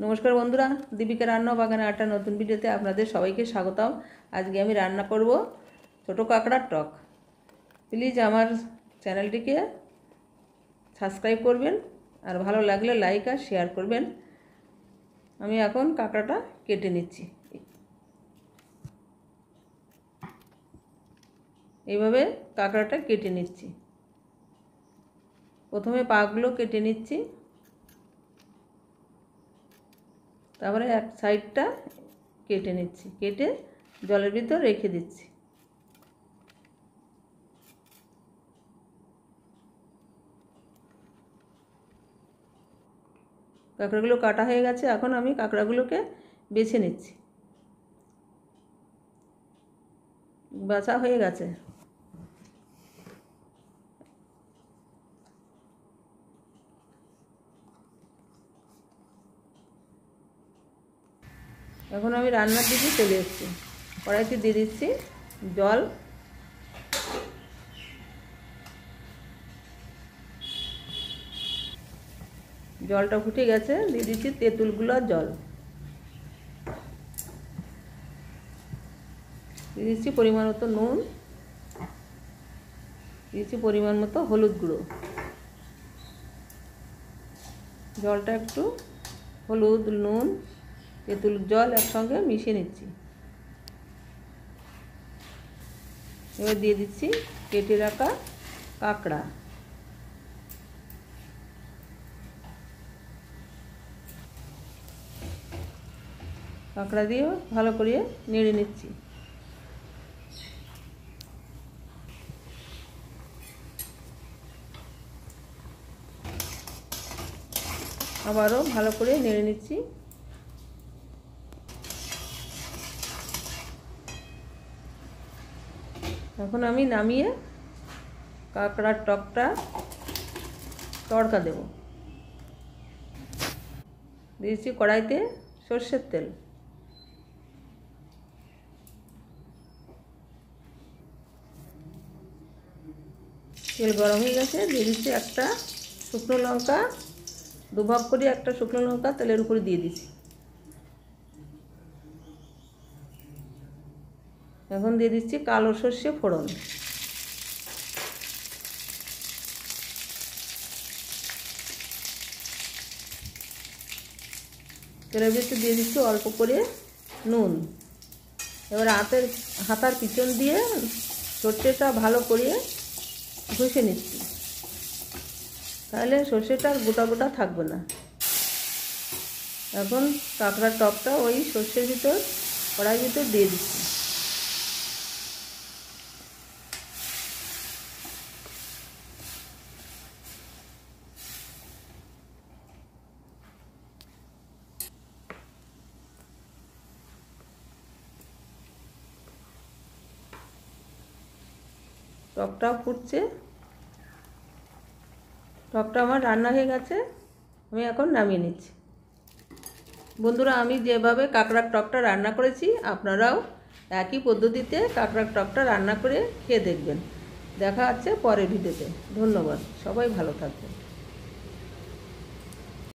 নমস্কার বন্ধুরা, দীপিকা রান্না বাগানে একটা নতুন ভিডিওতে আপনাদের সবাইকে স্বাগতম। আজকে আমি রান্না করব ছোট কাঁকড়ার টক। প্লিজ আমার চ্যানেলটিকে সাবস্ক্রাইব করবেন আর ভালো লাগলে লাইক আর শেয়ার করবেন। আমি এখন কাঁকড়াটা কেটে নিচ্ছি। এইভাবে কাঁকড়াটা কেটে নিচ্ছি। প্রথমে পাগুলো কেটে নিচ্ছি, তারপরে এক সাইডটা কেটে নিচ্ছি, কেটে জলের ভিতর রেখে দিচ্ছি। কাঁকড়াগুলো কাটা হয়ে গেছে, এখন আমি কাঁকড়াগুলোকে বেছে নিচ্ছি। বাছা হয়ে গেছে। এখন আমি রান্নার দিকে চলে এসেছি। কড়াইতে দিয়ে দিচ্ছি জল। জলটা ফুটে গেছে, দিয়ে দিচ্ছি তেঁতুলগুলোর জল। দিয়ে দিচ্ছি পরিমাণ মতো নুন, দিচ্ছি পরিমাণ মতো হলুদ গুঁড়ো। জলটা একটু হলুদ, নুন, তেঁতুল জল একসঙ্গে মিশিয়ে নিচ্ছি। এবার দিয়ে দিচ্ছি কেটে রাখা কাঁকড়া। কাঁকড়া দিয়ে ভালো করে নেড়ে নিচ্ছি। আবারও ভালো করে নেড়ে নিচ্ছি। এখন আমি নামিয়ে কাঁকড়ার টকটা তড়কা দেব। দিয়েছি কড়াইতে সর্ষের তেল। তেল গরম হয়ে গেছে, দিয়ে দিচ্ছি একটা শুকনো লঙ্কা, দুভাগ করে একটা শুকনো লঙ্কা তেলের উপরে দিয়ে দিচ্ছি। এখন দিয়ে দিচ্ছি কালো সর্ষে ফোড়ন। তেলের ভিতরে দিয়ে দিচ্ছি অল্প করে নুন। এবার হাতার পিছন দিয়ে সর্ষেটা ভালো করে ঘষে নিচ্ছি, তাহলে সর্ষেটা আর গোটা গোটা থাকবে না। এখন কাঁকড়ার টকটা ওই সর্ষের ভিতর কড়াইয়ের ভিতর দিয়ে দিচ্ছি। টকটা ফুটছে, টকটা আমার রান্না হয়ে গেছে, আমি এখন নামিয়ে নিচ্ছি। বন্ধুরা, আমি যেভাবে কাঁকড়ার টকটা রান্না করেছি আপনারাও একই পদ্ধতিতে কাঁকড়ার টকটা রান্না করে খেয়ে দেখবেন। দেখা হচ্ছে পরের ভিডিওতে। ধন্যবাদ, সবাই ভালো থাকবেন।